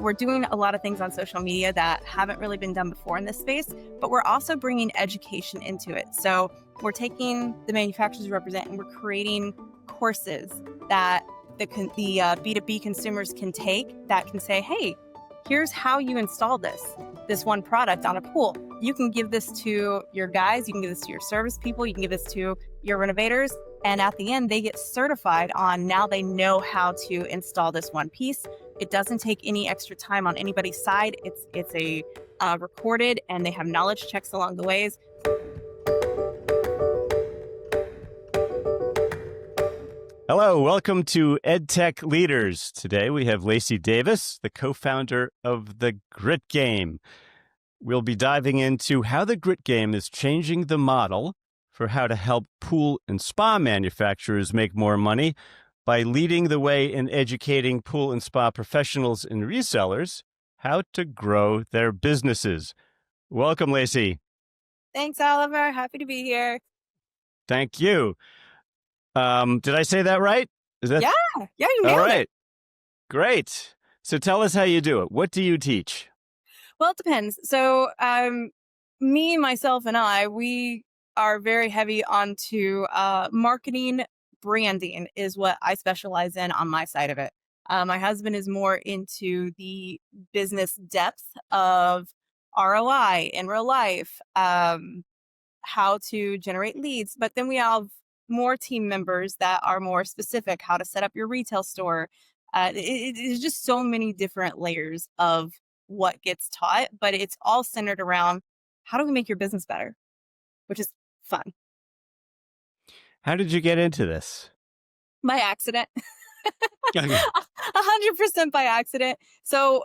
we're doing a lot of things on social media that haven't really been done before in this space, but we're also bringing education into it. So we're taking the manufacturers we represent and we're creating courses that the B2B consumers can take that can say, hey, here's how you install this one product on a pool. You can give this to your guys, you can give this to your service people, you can give this to your renovators. And at the end, they get certified on now they know how to install this one piece. It doesn't take any extra time on anybody's side. It's a recorded, and they have knowledge checks along the ways. Hello, welcome to EdTech Leaders. Today we have Laci Davis, the co-founder of the Grit Game. We'll be diving into how the Grit Game is changing the model for how to help pool and spa manufacturers make more money by leading the way in educating pool and spa professionals and resellers how to grow their businesses. Welcome, Laci. Thanks, Oliver. Happy to be here. Thank you. Did I say that right? Yeah, you nailed All right. it. Great. So tell us how you do it. What do you teach? Well, it depends. So me, myself, and we are very heavy onto marketing. Branding is what I specialize in on my side of it. My husband is more into the business depth of ROI in real life, how to generate leads. But then we have more team members that are more specific, how to set up your retail store. It's just so many different layers of what gets taught, but it's all centered around how do we make your business better, which is fun. How did you get into this? By accident. 100% by accident. So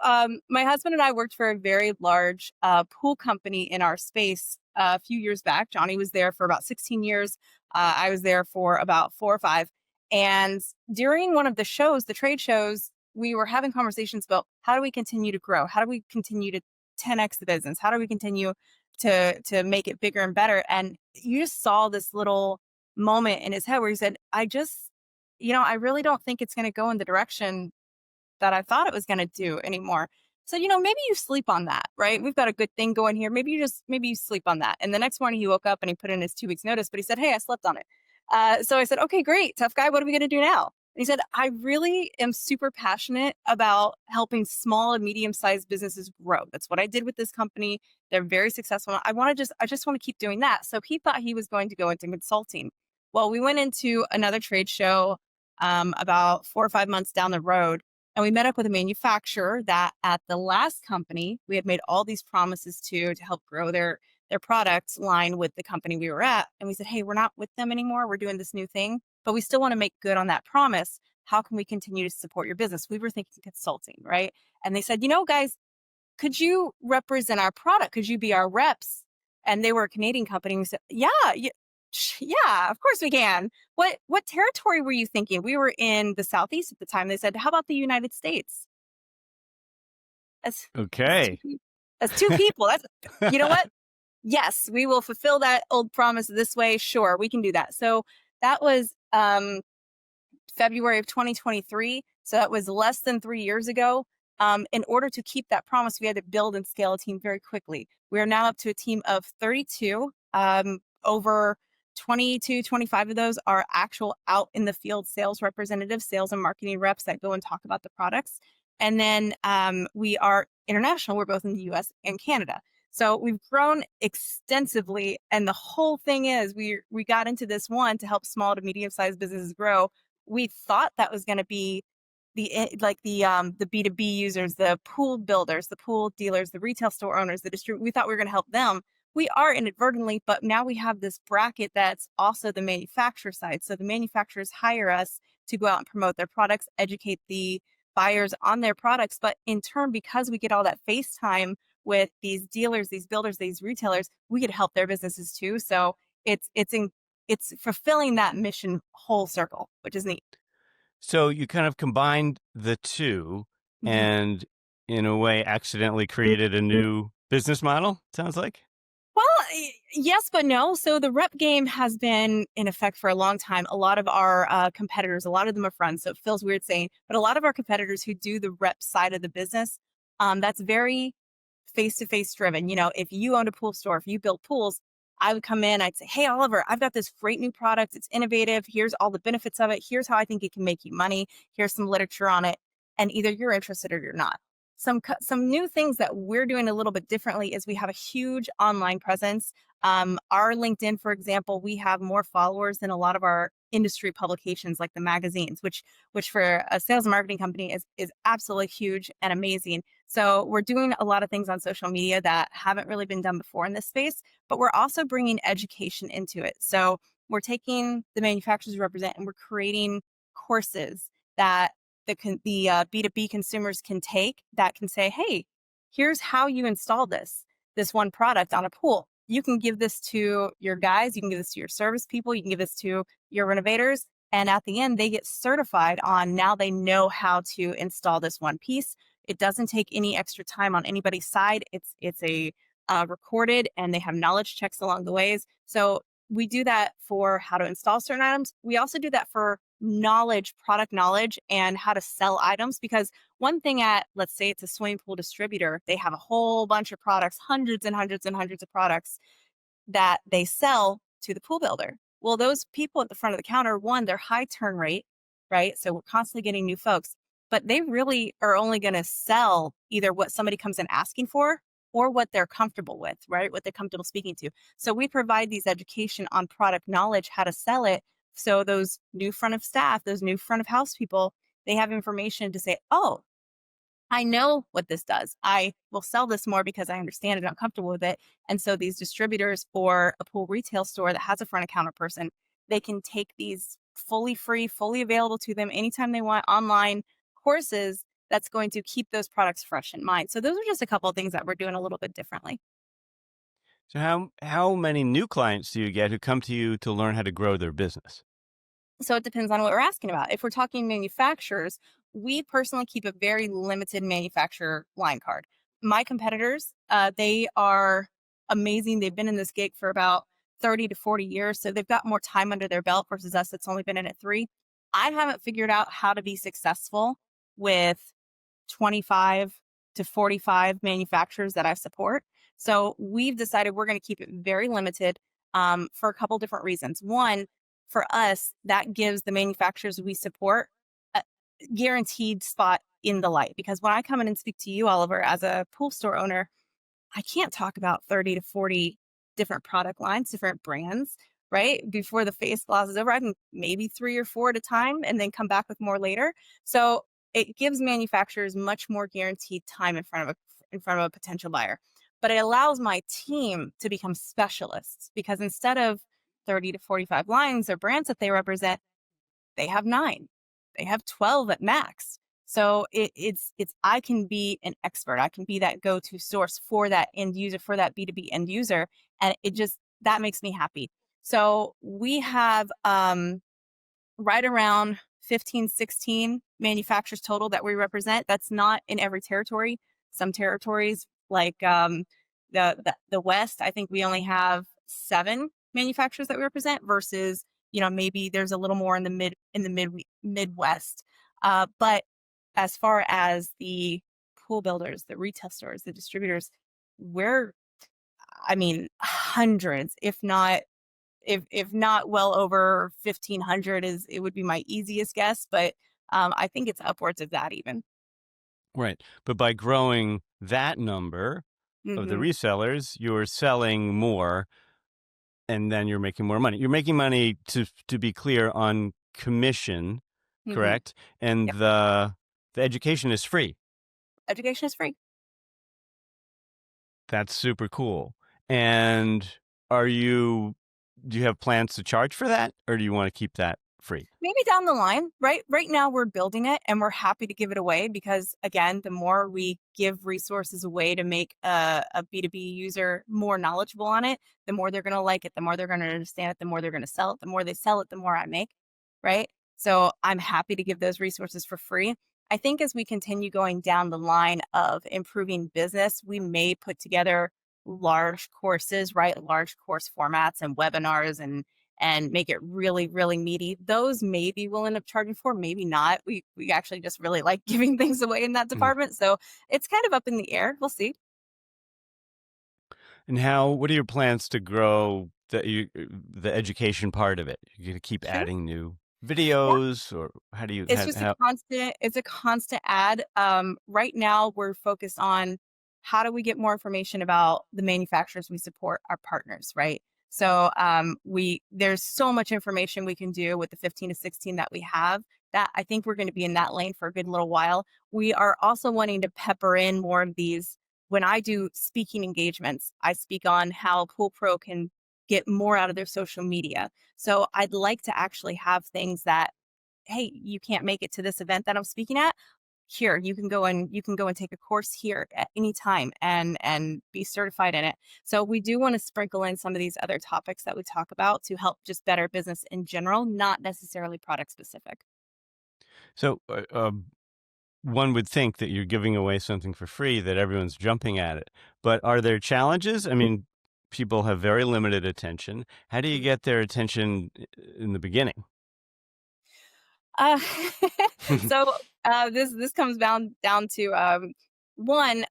my husband and I worked for a very large pool company in our space a few years back. Johnny was there for about 16 years. I was there for about 4 or 5. And during one of the shows, the trade shows, we were having conversations about how do we continue to grow? How do we continue to 10x the business? How do we continue to make it bigger and better? And you just saw this little moment in his head where he said, I really don't think it's going to go in the direction that I thought it was going to do anymore. So, maybe you sleep on that, right? We've got a good thing going here. Maybe you sleep on that. And the next morning he woke up and he put in his 2 weeks notice, but he said, hey, I slept on it. So I said, okay, great. Tough guy. What are we going to do now? And he said, I really am super passionate about helping small and medium-sized businesses grow. That's what I did with this company. They're very successful. I just want to keep doing that. So he thought he was going to go into consulting. Well, we went into another trade show about 4 or 5 months down the road, and we met up with a manufacturer that at the last company, we had made all these promises to help grow their product line with the company we were at. And we said, hey, we're not with them anymore. We're doing this new thing, but we still want to make good on that promise. How can we continue to support your business? We were thinking consulting, right? And they said, guys, could you represent our product? Could you be our reps? And they were a Canadian company. We said, yeah, of course we can. What territory were you thinking? We were in the Southeast at the time. They said, how about the United States? Okay. That's 2 people. That's, you know what? Yes, we will fulfill that old promise this way. Sure, we can do that. So that was February of 2023. So that was less than 3 years ago. In order to keep that promise, we had to build and scale a team very quickly. We are now up to a team of 32. Over 22, 25 of those are actual out in the field sales representatives, sales and marketing reps that go and talk about the products. And then we are international. We're both in the US and Canada. So we've grown extensively. And the whole thing is we got into this one to help small to medium-sized businesses grow. We thought that was going to be the B2B users, the pool builders, the pool dealers, the retail store owners, the distributors. We thought we were going to help them. We are inadvertently, but now we have this bracket that's also the manufacturer side. So the manufacturers hire us to go out and promote their products, educate the buyers on their products. But in turn, because we get all that face time with these dealers, these builders, these retailers, we get to help their businesses too. So it's fulfilling that mission whole circle, which is neat. So you kind of combined the two and in a way accidentally created a new business model, sounds like? Well, yes, but no. So the rep game has been in effect for a long time. A lot of our competitors, a lot of them are friends. So it feels weird saying, but a lot of our competitors who do the rep side of the business That's very face-to-face driven. If you owned a pool store, if you built pools, I would come in, I'd say, "Hey, Oliver, I've got this great new product. It's innovative. Here's all the benefits of it. Here's how I think it can make you money. Here's some literature on it." And either you're interested or you're not. Some new things that we're doing a little bit differently is we have a huge online presence. Our LinkedIn, for example, we have more followers than a lot of our industry publications like the magazines, which for a sales and marketing company is absolutely huge and amazing. So we're doing a lot of things on social media that haven't really been done before in this space, but we're also bringing education into it. So we're taking the manufacturers we represent and we're creating courses that the B2B consumers can take that can say, "Hey, here's how you install this one product on a pool. You can give this to your guys, you can give this to your service people, you can give this to your renovators." And at the end, they get certified on now they know how to install this one piece. It doesn't take any extra time on anybody's side. It's a recorded, and they have knowledge checks along the ways. So we do that for how to install certain items. We also do that for knowledge, product knowledge, and how to sell items. Because one thing at, let's say it's a swimming pool distributor, they have a whole bunch of products, hundreds and hundreds and hundreds of products that they sell to the pool builder. Well, those people at the front of the counter, one, their high turn rate, right? So we're constantly getting new folks, but they really are only going to sell either what somebody comes in asking for or what they're comfortable with, right? What they're comfortable speaking to. So we provide these education on product knowledge, how to sell it. So those new front of staff, those new front of house people, they have information to say, "Oh, I know what this does. I will sell this more because I understand it. I'm comfortable with it." And so these distributors or a pool retail store that has a front of counter person, they can take these fully free, fully available to them anytime they want online courses that's going to keep those products fresh in mind. So those are just a couple of things that we're doing a little bit differently. So how many new clients do you get who come to you to learn how to grow their business? So it depends on what we're asking about. If we're talking manufacturers, we personally keep a very limited manufacturer line card. My competitors, they are amazing. They've been in this gig for about 30 to 40 years. So they've got more time under their belt versus us that's only been in it 3. I haven't figured out how to be successful with 25 to 45 manufacturers that I support. So we've decided we're going to keep it very limited for a couple different reasons. One, for us, that gives the manufacturers we support a guaranteed spot in the light. Because when I come in and speak to you, Oliver, as a pool store owner, I can't talk about 30 to 40 different product lines, different brands, right? Before the phase clause is over, I can maybe 3 or 4 at a time and then come back with more later. So it gives manufacturers much more guaranteed time in front of a potential buyer. But it allows my team to become specialists because instead of 30 to 45 lines or brands that they represent, they have 9. They have 12 at max. So it's I can be an expert. I can be that go-to source for that end user, for that B2B end user. And it just that makes me happy. So we have right around 15, 16 manufacturers total that we represent. That's not in every territory. Some territories like the West, I think we only have 7 manufacturers that we represent versus, maybe there's a little more in the Midwest. But as far as the pool builders, the retail stores, the distributors, we're, I mean, hundreds, if not well over 1,500 is it would be my easiest guess, but I think it's upwards of that even. Right. But by growing that number of the Hmm. resellers, you're selling more and then you're making more money. You're making money to be clear on commission, Hmm. correct? And Yep. the education is free. Education is free. That's super cool. And are you do you have plans to charge for that or do you want to keep that free? Maybe down the line, right now we're building it and we're happy to give it away because again, the more we give resources away to make a B2B user more knowledgeable on it, the more they're going to like it, the more they're going to understand it, the more they're going to sell it, the more they sell it, the more I make, right? So I'm happy to give those resources for free. I think as we continue going down the line of improving business, we may put together large courses, right? Large course formats and webinars and make it really, really meaty. Those maybe we'll end up charging for, maybe not. We actually just really like giving things away in that Mhm. department. So it's kind of up in the air. We'll see. And what are your plans to grow the education part of it? You gonna keep Sure. adding new Yeah. videos, or how do you It's just a how constant it's a constant ad. Right now we're focused on how do we get more information about the manufacturers we support, our partners, right? So we there's so much information we can do with the 15 to 16 that we have that I think we're going to be in that lane for a good little while. We are also wanting to pepper in more of these when I do speaking engagements. I speak on how Pool Pro can get more out of their social media. So I'd like to actually have things that, hey, you can't make it to this event that I'm speaking at. Here, you can go and take a course here at any time and be certified in it. So we do want to sprinkle in some of these other topics that we talk about to help just better business in general, not necessarily product specific. so, one would think that you're giving away something for free, that everyone's jumping at it. But are there challenges? I mean, people have very limited attention. How do you get their attention in the beginning? Uh, so this comes down to one,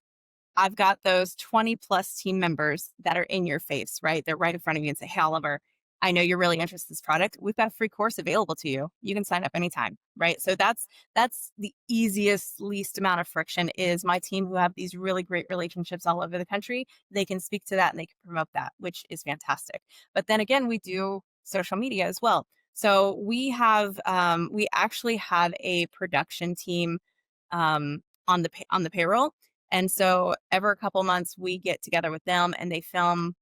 I've got those 20 plus team members that are in your face, right? They're right in front of you and say, "Hey, Oliver, I know you're really interested in this product. We've got a free course available to you. You can sign up anytime." Right. So that's the easiest, least amount of friction is my team who have these really great relationships all over the country. They can speak to that and they can promote that, which is fantastic. But then again, we do social media as well. So we actually have a production team on the payroll, and so every couple months we get together with them and they film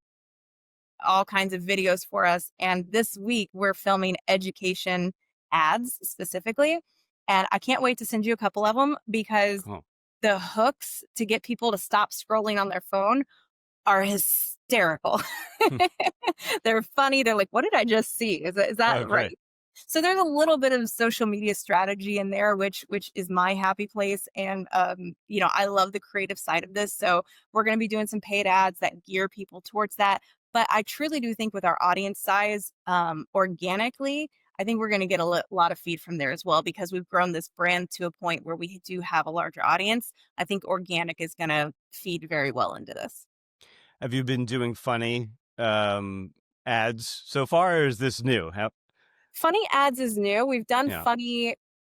all kinds of videos for us. And this week we're filming education ads specifically. And I can't wait to send you a couple of them because Cool. the hooks to get people to stop scrolling on their phone are hysterical. Hmm. They're funny. They're like, "What did I just see? Is Oh, that great. right?" So there's a little bit of social media strategy in there, which is my happy place. And I love the creative side of this. So we're going to be doing some paid ads that gear people towards that. But I truly do think with our audience size, organically, I think we're going to get a lot of feed from there as well because we've grown this brand to a point where we do have a larger audience. I think organic is going to feed very well into this. Have you been doing funny, ads so far, or is this new? How Funny ads is new. We've done Yeah. funny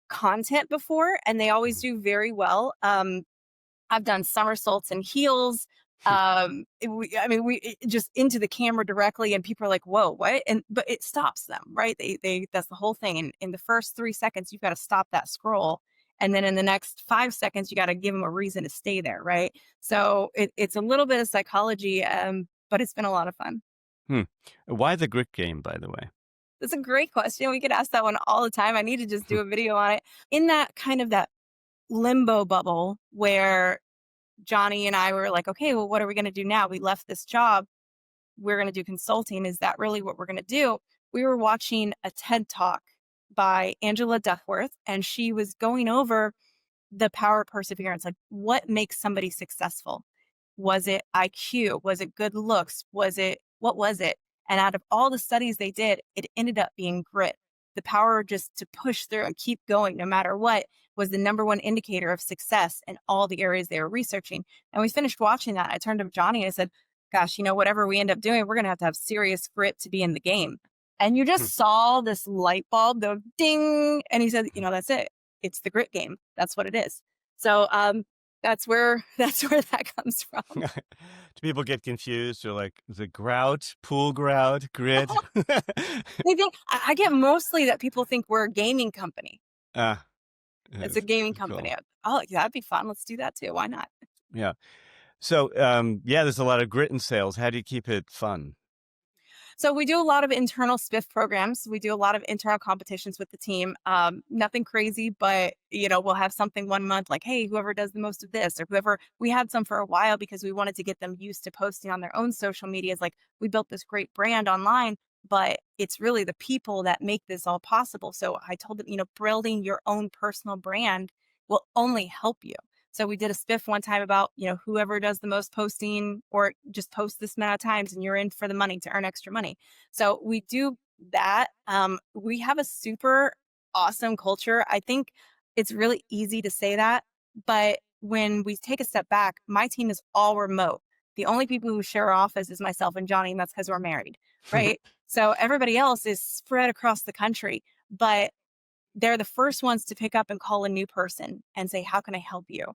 content before, and they always Mhm. do very well. I've done somersaults and heels. I mean, just into the camera directly, and people are like, "Whoa, what?" And but it stops them, right? They that's the whole thing. And in the first 3 seconds, you've got to stop that scroll, and then in the next 5 seconds, you got to give them a reason to stay there, right? So it's a little bit of psychology, but it's been a lot of fun. Hmm. Why the grit game, by the way? That's a great question. We could ask that one all the time. I need to just do a video on it. In that kind of that limbo bubble where Johnny and I were like, okay, well, what are we going to do now? We left this job. We're going to do consulting. Is that really what we're going to do? We were watching a TED talk by Angela Duckworth, and she was going over the power of perseverance. Like, what makes somebody successful? Was it IQ? Was it good looks? What was it? And out of all the studies they did, it ended up being grit. The power just to push through and keep going no matter what was the number one indicator of success in all the areas they were researching. And we finished watching that. I turned to Johnny and I said, "Gosh, whatever we end up doing, we're going to have serious grit to be in the game." And you Hmm. just saw this light bulb go ding. And he said, "That's it. It's the grit game. That's what it is." So that's where that's where that comes from. Do people get confused? Or like, is it grout, pool grout, grit? They think I get mostly that people think we're a gaming company. Ah, It's a yes, gaming cool. company. Oh, yeah, that'd be fun. Let's do that too. Why not? Yeah. So, yeah, there's a lot of grit in sales. How do you keep it fun? So we do a lot of internal spiff programs. We do a lot of internal competitions with the team. Nothing crazy, but we'll have something one month like, hey, whoever does the most of this, or whoever. We had some for a while because we wanted to get them used to posting on their own social medias. Like we built this great brand online, but it's really the people that make this all possible. So I told them, building your own personal brand will only help you. So we did a spiff one time about, whoever does the most posting or just post this amount of times and you're in for the money to earn extra money. So we do that. We have a super awesome culture. I think it's really easy to say that, but when we take a step back, my team is all remote. The only people who share our office is myself and Johnny, and that's because we're married, right? So everybody else is spread across the country, but they're the first ones to pick up and call a new person and say, "How can I help you?"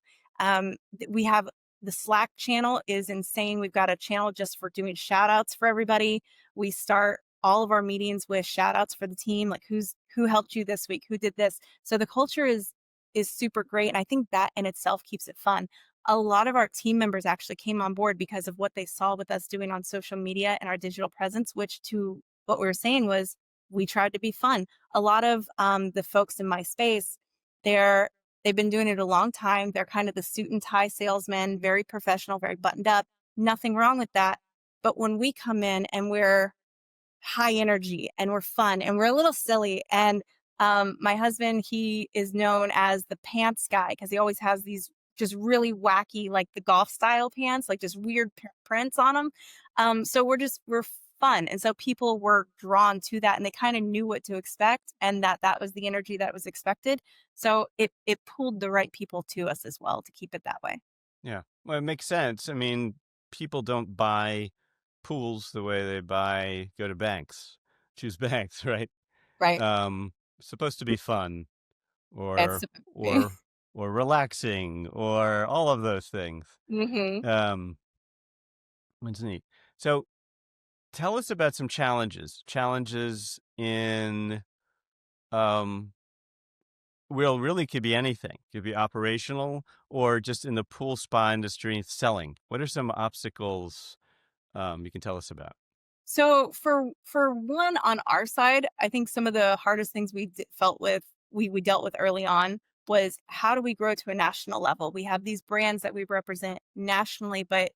We have the Slack channel is insane. We've got a channel just for doing shout outs for everybody. We start all of our meetings with shout outs for the team, like who helped you this week, who did this. So the culture is super great. And I think that in itself keeps it fun. A lot of our team members actually came on board because of what they saw with us doing on social media and our digital presence, which to what we were saying was we tried to be fun. A lot of the folks in my space, they've been doing it a long time. They're kind of the suit and tie salesmen, very professional, very buttoned up. Nothing wrong with that. But when we come in and we're high energy and we're fun and we're a little silly. And my husband, he is known as the pants guy because he always has these just really wacky, like the golf style pants, like just weird prints on them. So we're fun. And so people were drawn to that and they kind of knew what to expect and that was the energy that was expected. So it pulled the right people to us as well to keep it that way. Yeah. Well, it makes sense. I mean, people don't buy pools the way they go to banks, choose banks, right? Right. Um, supposed to be fun It's or supposed to be. or or relaxing or all of those things. Hmm. Um, it's neat. So tell us about some challenges. Challenges in well, really could be anything. Could be operational or just in the pool spa industry selling. What are some obstacles you can tell us about? So for one on our side, I think some of the hardest things felt with we dealt with early on was how do we grow to a national level? We have these brands that we represent nationally, but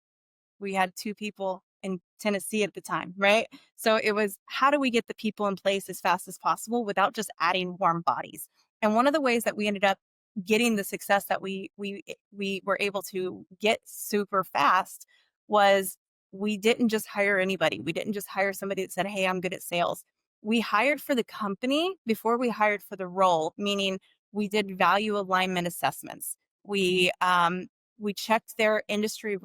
we had 2 people in Tennessee at the time, right? So it was how do we get the people in place as fast as possible without just adding warm bodies? And one of the ways that we ended up getting the success that we were able to get super fast was we didn't just hire anybody. We didn't just hire somebody that said, "Hey, I'm good at sales." We hired for the company before we hired for the role, meaning we did value alignment assessments. We checked their industry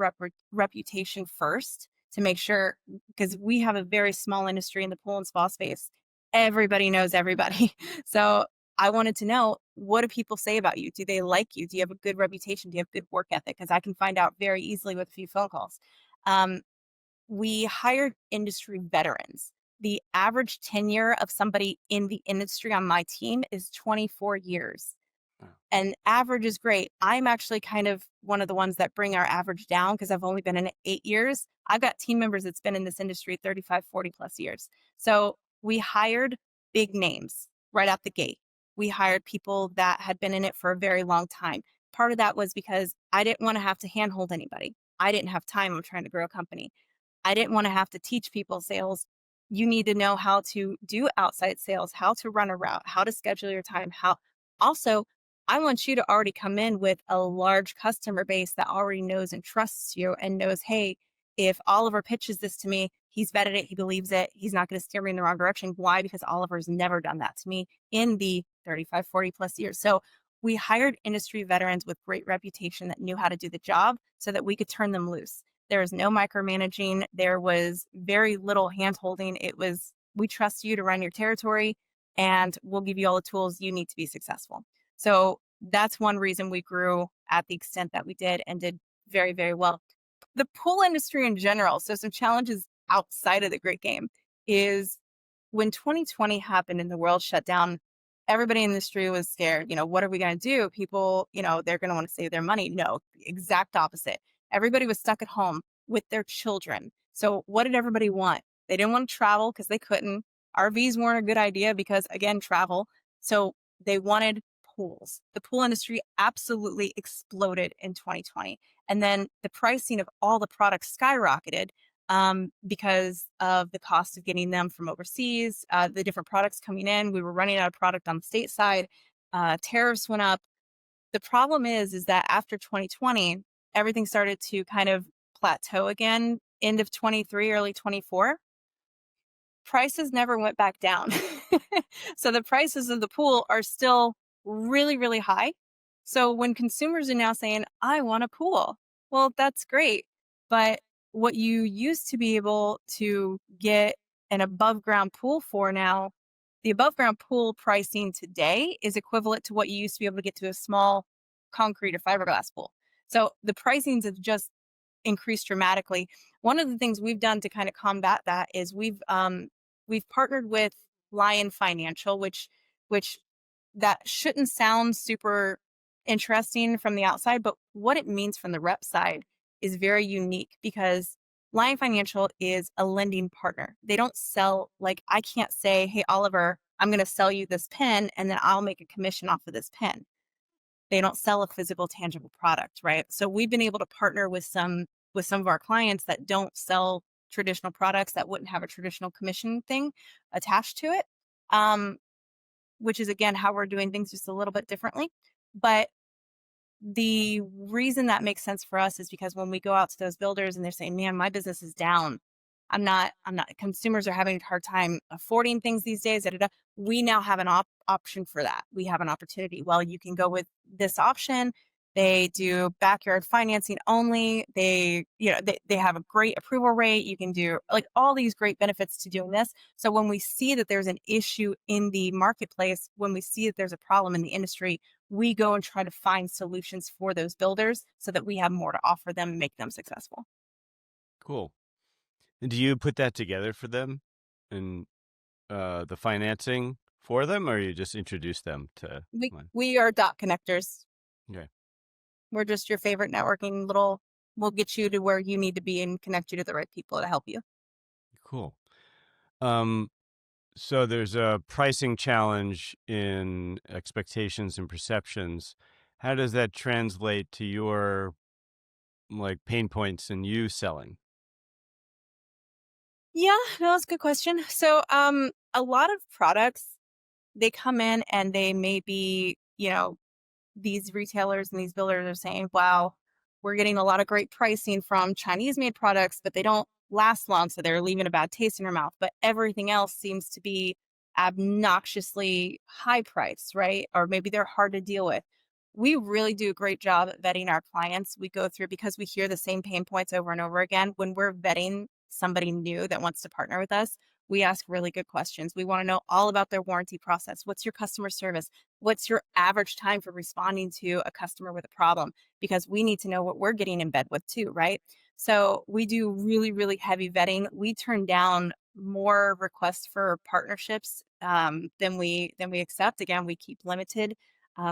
reputation first to make sure because we have a very small industry in the pool and spa space. Everybody knows everybody. So I wanted to know, what do people say about you? Do they like you? Do you have a good reputation? Do you have good work ethic? Because I can find out very easily with a few phone calls. Um, we hired industry veterans. The average tenure of somebody in the industry on my team is 24 years. Oh, And average is great. I'm actually kind of one of the ones that bring our average down because I've only been in it 8 years. I've got team members that's been in this industry 35, 40 plus years. So we hired big names right out the gate. We hired people that had been in it for a very long time. Part of that was because I didn't want to have to handhold anybody. I didn't have time. I'm trying to grow a company. I didn't want to have to teach people sales. You need to know how to do outside sales, how to run a route, how to schedule your time, how also I want you to already come in with a large customer base that already knows and trusts you and knows, hey, if Oliver pitches this to me, he's vetted it, he believes it, he's not going to steer me in the wrong direction. Why? Because Oliver's never done that to me in the 35, 40 plus years. So we hired industry veterans with great reputation that knew how to do the job so that we could turn them loose. There was no micromanaging. There was very little hand holding. It was, we trust you to run your territory and we'll give you all the tools you need to be successful. So that's one reason we grew at the extent that we did and did very, very well. The pool industry in general, so some challenges outside of the great game is when 2020 happened and the world shut down, everybody in the industry was scared. What are we going to do? People, they're going to want to save their money. No, exact opposite. Everybody was stuck at home with their children. So what did everybody want? They didn't want to travel because they couldn't. RVs weren't a good idea because, again, travel. So they wanted pools. The pool industry absolutely exploded in 2020. And then the pricing of all the products skyrocketed because of the cost of getting them from overseas, the different products coming in. We were running out of product on the state side. Tariffs went up. The problem is that after 2020, everything started to kind of plateau again, end of 23, early 24. prices never went back down. So the prices of the pool are still really, really high. So when consumers are now saying, I want a pool, well, that's great. But what you used to be able to get an above ground pool for now, the above ground pool pricing today is equivalent to what you used to be able to get to a small concrete or fiberglass pool. So the pricings have just increased dramatically. One of the things we've done to kind of combat that is we've partnered with Lion Financial, which that shouldn't sound super interesting from the outside, but what it means from the rep side is very unique because Lion Financial is a lending partner. They don't sell, like, I can't say, hey, Oliver, I'm going to sell you this pen and then I'll make a commission off of this pen. They don't sell a physical, tangible product, right? So we've been able to partner with some of our clients that don't sell traditional products that wouldn't have a traditional commission thing attached to it. Um, which is again how we're doing things just a little bit differently. But the reason that makes sense for us is because when we go out to those builders and they're saying, "Man, my business is down. I'm not consumers are having a hard time affording things these days, da, da, da." We now have an option for that. We have an opportunity. Well, you can go with this option. They do backyard financing only. They have a great approval rate. You can do like all these great benefits to doing this. So when we see that there's an issue in the marketplace, when we see that there's a problem in the industry, we go and try to find solutions for those builders so that we have more to offer them and make them successful. Cool. And do you put that together for them and the financing for them, or you just introduce them to We one? we are dot connectors. Okay, We're just your favorite networking little we'll get you to where you need to be and connect you to the right people to help you. cool. Um, so there's a pricing challenge in expectations and perceptions. How does that translate to your like pain points in you selling? Yeah, no, that's a good question. So a lot of products they come in and they may be, these retailers and these builders are saying, wow, we're getting a lot of great pricing from Chinese made products, but they don't last long. So they're leaving a bad taste in your mouth. But everything else seems to be obnoxiously high price, right? Or maybe they're hard to deal with. We really do a great job at vetting our clients. We go through because we hear the same pain points over and over again. When we're vetting somebody new that wants to partner with us, we ask really good questions. We want to know all about their warranty process. What's your customer service? What's your average time for responding to a customer with a problem? Because we need to know what we're getting in bed with too, right? So we do really, really heavy vetting. We turn down more requests for partnerships than we accept. Again, we keep limited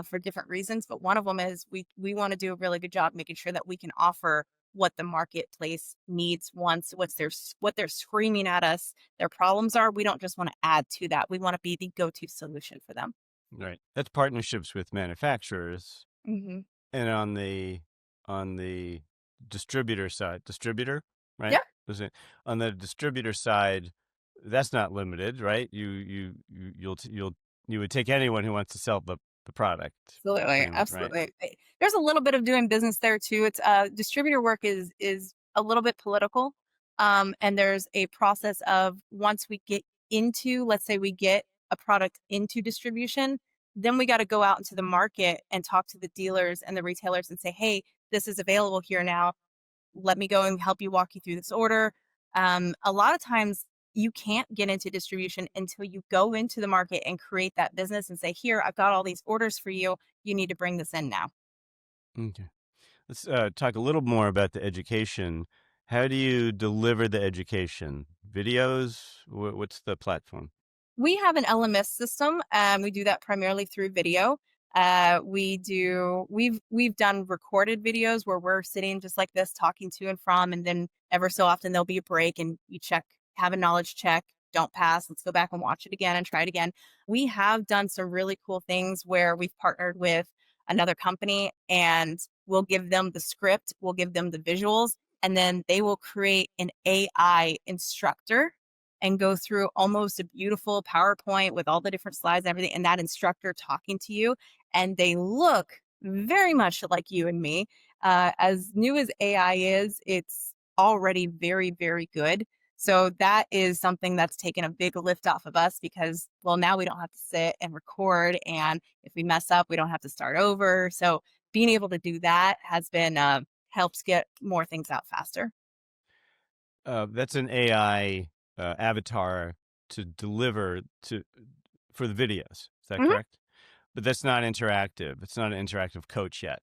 for different reasons, but one of them is we want to do a really good job making sure that we can offer what the marketplace needs, wants, what they're screaming at us their problems are. We don't just want to add to that. We want to be the go-to solution for them. Right. That's partnerships with manufacturers. Hmm. And on the distributor side, right? Yeah, Was it on the distributor side? That's not limited, right? You would take anyone who wants to sell the product, absolutely, pretty much, right? absolutely. There's a little bit of doing business there too. It's distributor work is a little bit political, and there's a process of once we get into, let's say, we get a product into distribution, then we got to go out into the market and talk to the dealers and the retailers and say, hey, this is available here now. Let me go and help you walk you through this order. A lot of times you can't get into distribution until you go into the market and create that business and say, here, I've got all these orders for you. You need to bring this in now. Okay. Let's talk a little more about the education. How do you deliver the education? Videos? What's the platform? We have an LMS system. We do that primarily through video. We've done recorded videos where we're sitting just like this, talking to and from, and then ever so often there'll be a break and you check, have a knowledge check, don't pass, let's go back and watch it again and try it again. We have done some really cool things where we've partnered with another company and we'll give them the script, we'll give them the visuals, and then they will create an AI instructor and go through almost a beautiful PowerPoint with all the different slides and everything, and that instructor talking to you. And they look very much like you and me. As new as AI is, it's already very, very good. So that is something that's taken a big lift off of us because, well, now we don't have to sit and record. And if we mess up, we don't have to start over. So being able to do that has been, helps get more things out faster. That's an AI avatar to deliver for the videos. Is that Mhm. correct? But that's not interactive. It's not an interactive coach yet.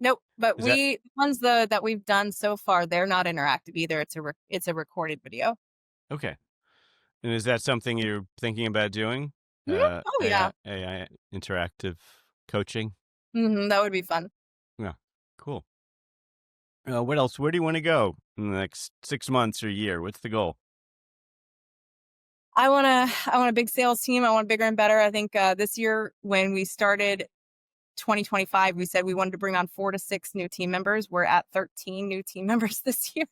Nope, but Is that the ones that we've done so far, they're not interactive either. It's a recorded video. okay? And is that something you're thinking about doing? Mhm. Oh yeah. AI interactive coaching? That would be fun. Yeah, cool. What else? Where do you want to go in the next 6 months or year? What's the goal? I want a big sales team. I want bigger and better. I think this year when we started 2025, we said we wanted to bring on 4 to 6 new team members. We're at 13 new team members this year.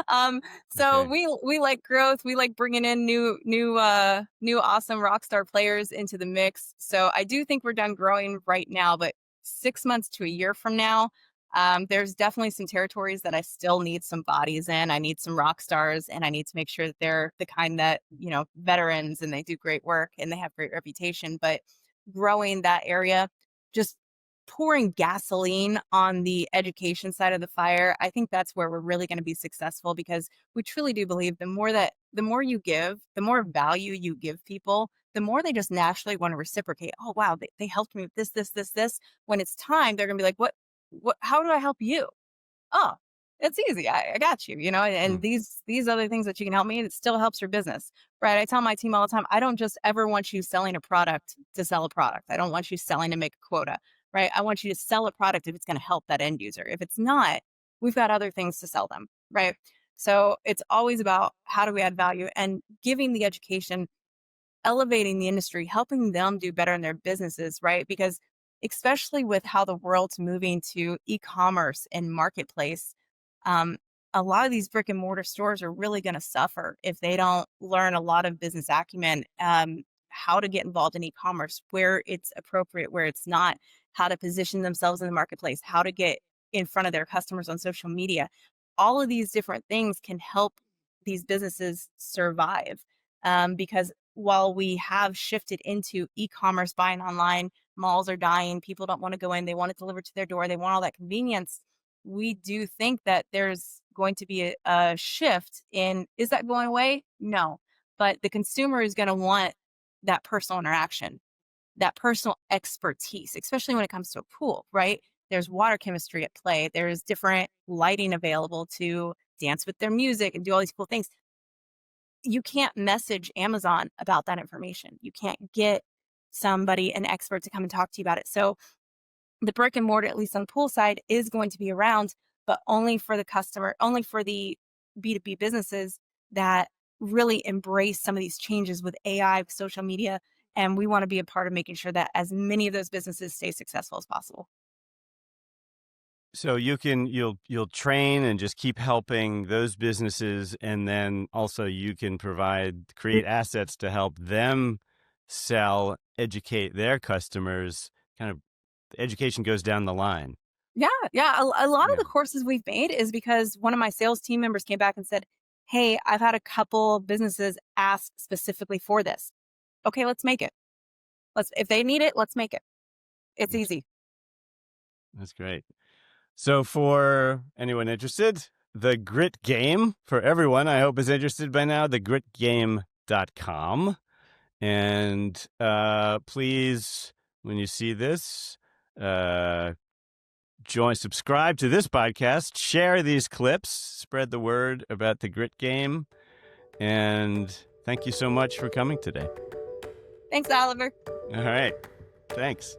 um so Okay. we like growth. We like bringing in new awesome rock star players into the mix. So I do think we're done growing right now, but 6 months to a year from now, there's definitely some territories that I still need some bodies in. I need some rock stars, and I need to make sure that they're the kind that, veterans, and they do great work and they have great reputation. But growing that area, just pouring gasoline on the education side of the fire, I think that's where we're really going to be successful, because we truly do believe the more you give, the more value you give people, the more they just naturally want to reciprocate. Oh wow, they helped me with this. When it's time, they're gonna be like, what, how do I help you? Oh, it's easy. I got you, Hmm. and these other things that you can help me, it still helps your business. Right. I tell my team all the time, I don't just ever want you selling a product to sell a product. I don't want you selling to make a quota. Right. I want you to sell a product if it's going to help that end user. If it's not, we've got other things to sell them. Right. So it's always about how do we add value, and giving the education, elevating the industry, helping them do better in their businesses, right? Because especially with how the world's moving to e-commerce and marketplace, um, a lot of these brick and mortar stores are really going to suffer if they don't learn a lot of business acumen, how to get involved in e-commerce, where it's appropriate, where it's not, how to position themselves in the marketplace, how to get in front of their customers on social media. All of these different things can help these businesses survive, because while we have shifted into e-commerce, buying online, malls are dying, people don't want to go in, they want it delivered to their door, they want all that convenience. We do think that there's going to be a shift in, is that going away? No. But the consumer is going to want that personal interaction, that personal expertise, especially when it comes to a pool, right? There's water chemistry at play. There's different lighting available to dance with their music and do all these cool things. You can't message Amazon about that information. You can't get somebody, an expert, to come and talk to you about it. So the brick and mortar, at least on the pool side, is going to be around, but only for the customer, only for the B2B businesses that really embrace some of these changes with AI, social media. And we want to be a part of making sure that as many of those businesses stay successful as possible. So you'll train and just keep helping those businesses, and then also you can create assets to help them sell, educate their customers. Kind of education goes down the line. Yeah, yeah. A lot of Yeah. the courses we've made is because one of my sales team members came back and said, "Hey, I've had a couple businesses ask specifically for this. Okay, let's make it. If they need it, let's make it. It's That's easy." that's great. So for anyone interested, the Grit Game, for everyone I hope is interested by now, thegritgame.com. And please, when you see this, uh, subscribe to this podcast, share these clips, spread the word about the Grit Game. And thank you so much for coming today. Thanks, Oliver. All right. Thanks.